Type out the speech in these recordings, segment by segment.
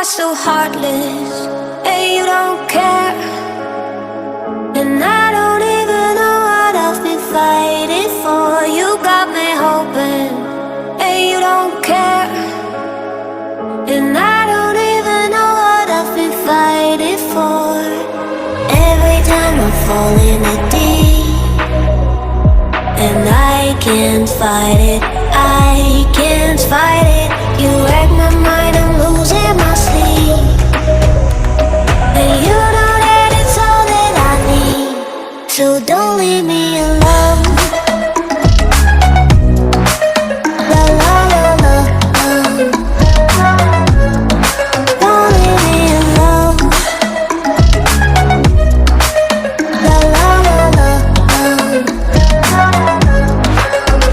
are so heartless, and you don't care. And I don't even know what I've been fighting for. You got me hoping, and you don't care. And I don't even know what I've been fighting for. Every time I fall in the deep, and I can't fight it, I can't fight it. You wreck my mind, I'm losing my sleep. And you know that it's all that I need, so don't leave me alone. La la la la, don't leave me alone. La la la la,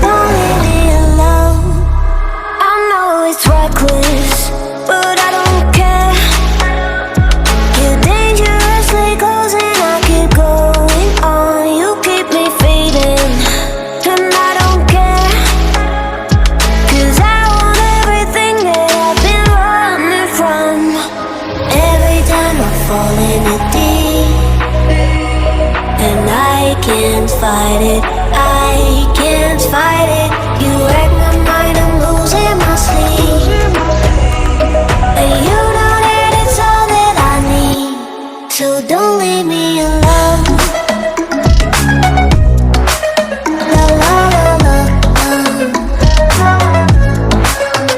don't leave me alone. I know it's reckless, but I don't care. You're dangerously close and I keep going on. You keep me fading, and I don't care. 'Cause I want everything that I've been running from. Every time I fall in the deep, and I can't fight it, I can't fight it. You wreck my mind, I'm losing my sleep. And you know that it's all that I need, so don't leave me alone. La la la la,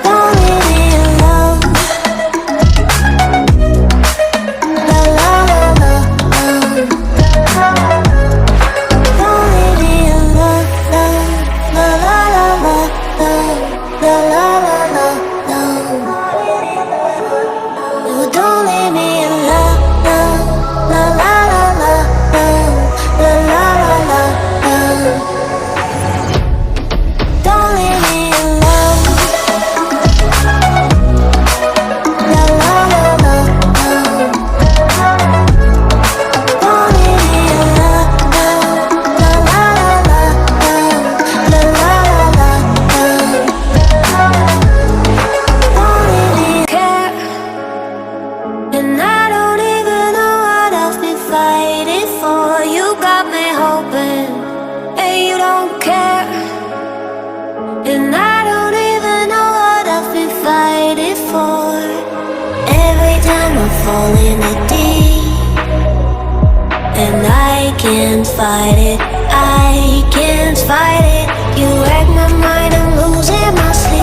don't leave me alone. La la la la, don't leave me alone. La la la la, la la la la, no, don't leave me alone. La la la la, la la la la, don't leave me alone. La la la la, don't leave me alone. La la la la, la la la la, don't leave me care. And I don't even know what I've been fighting for. You got me hoping, and you don't care. And I don't even know what I've been fighting for. Every time I fall in the deep, and I can't fight it, I can't fight it. You wreck my mind, I'm losing my sleep.